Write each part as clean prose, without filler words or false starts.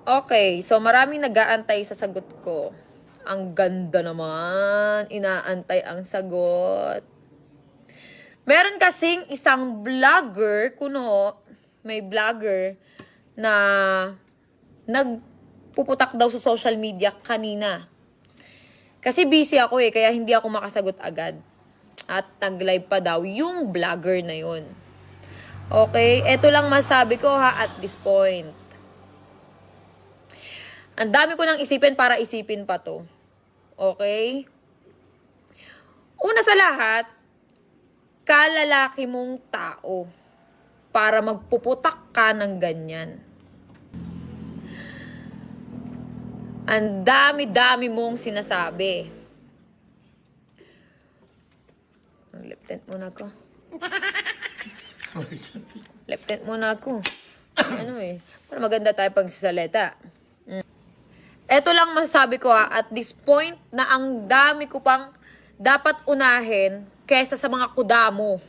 Okay, so maraming nag-aantay sa sagot ko. Ang ganda naman, inaantay ang sagot. Meron kasing isang vlogger, may vlogger na nagpuputak daw sa social media kanina. Kasi busy ako kaya hindi ako makasagot agad. At nag-live pa daw yung vlogger na yun. Okay, eto lang masabi ko at this point. Ang dami ko nang isipin para isipin pa to. Okay? Una sa lahat, kalalaki mong tao para magpuputak ka ng ganyan. Ang dami-dami mong sinasabi. Left hand muna ako. Left hand muna ako. Para maganda tayo pagsasalita. Eto lang masasabi ko at this point na ang dami ko pang dapat unahin kaysa sa mga kuda mo.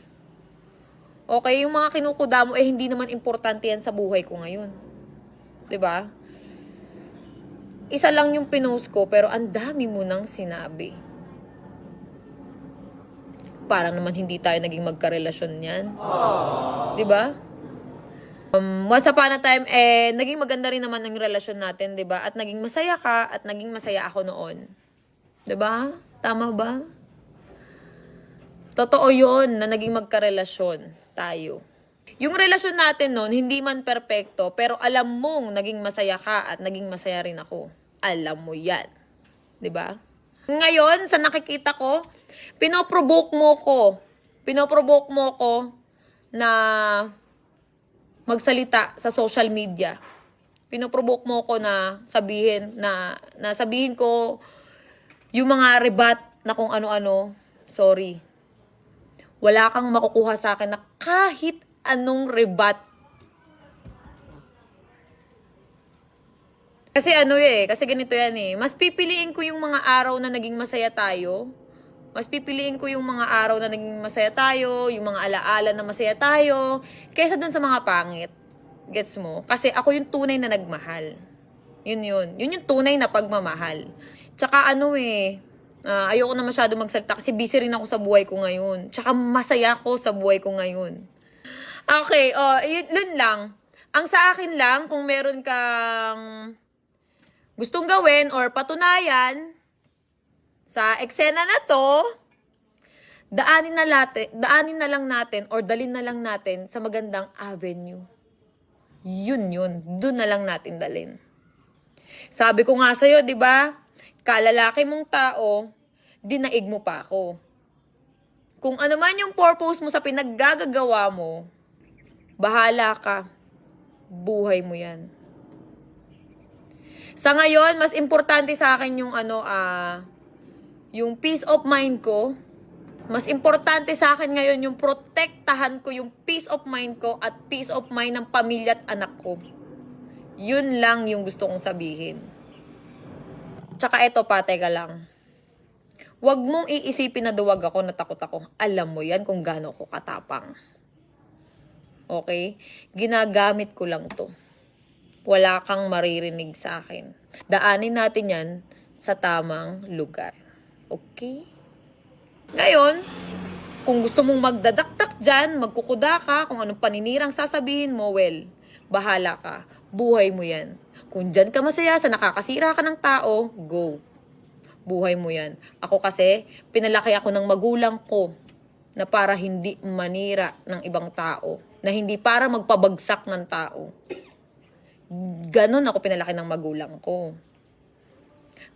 Okay, yung mga kinukuda mo hindi naman importante yan sa buhay ko ngayon. 'Di ba? Isa lang yung pinost ko pero ang dami mo nang sinabi. Parang naman hindi tayo naging magkarelasyon yan. 'Di ba? Once upon a time, naging maganda rin naman ang relasyon natin, 'di ba? At naging masaya ka at naging masaya ako noon. 'Di ba? Tama ba? Totoo 'yon na naging magkarelasyon tayo. Yung relasyon natin noon, hindi man perpekto, pero alam mong naging masaya ka at naging masaya rin ako. Alam mo 'yan. 'Di ba? Ngayon, sa nakikita ko, pinoprovoke mo ko na magsalita sa social media. Pinoprovoke mo ko na sabihin ko yung mga rebat na kung ano-ano. Sorry. Wala kang makukuha sa akin na kahit anong rebat. Kasi kasi ganito yan Mas pipiliin ko yung mga araw na naging masaya tayo. Mas pipiliin ko yung mga araw na naging masaya tayo, yung mga alaala na masaya tayo, kaysa dun sa mga pangit. Gets mo? Kasi ako yung tunay na nagmahal. Yun yung tunay na pagmamahal. Tsaka ayoko na masyado magsalita kasi busy rin ako sa buhay ko ngayon. Tsaka masaya ako sa buhay ko ngayon. Okay, yun lang. Ang sa akin lang, kung meron kang gustong gawin or patunayan sa eksena na to, daanin na lang natin or dalhin na lang natin sa magandang avenue. Yun. Doon na lang natin dalhin. Sabi ko nga sa'yo, di ba? Kalalaki mong tao, dinaig mo pa ako. Kung ano man yung purpose mo sa pinaggagawa mo, bahala ka. Buhay mo yan. Sa ngayon, mas importante sa akin yung yung peace of mind ko. Mas importante sa akin ngayon yung protektahan ko yung peace of mind ko at peace of mind ng pamilya at anak ko. Yun lang yung gusto kong sabihin. Tsaka eto pa, teka lang. Huwag mong iisipin na duwag ako, natakot ako. Alam mo yan kung gaano ko katapang. Okay? Ginagamit ko lang to. Wala kang maririnig sa akin. Daanin natin yan sa tamang lugar. Okay? Ngayon, kung gusto mong magdadakdak dyan, magkukuda ka, kung anong paninirang sasabihin mo, well, bahala ka. Buhay mo yan. Kung dyan ka masaya sa nakakasira ka ng tao, go. Buhay mo yan. Ako kasi, pinalaki ako ng magulang ko na para hindi manira ng ibang tao. Na hindi para magpabagsak ng tao. Ganon ako pinalaki ng magulang ko.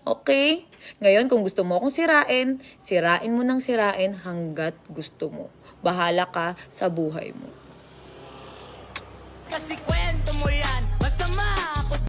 Okay? Ngayon, kung gusto mo akong sirain mo nang sirain hanggat gusto mo. Bahala ka sa buhay mo.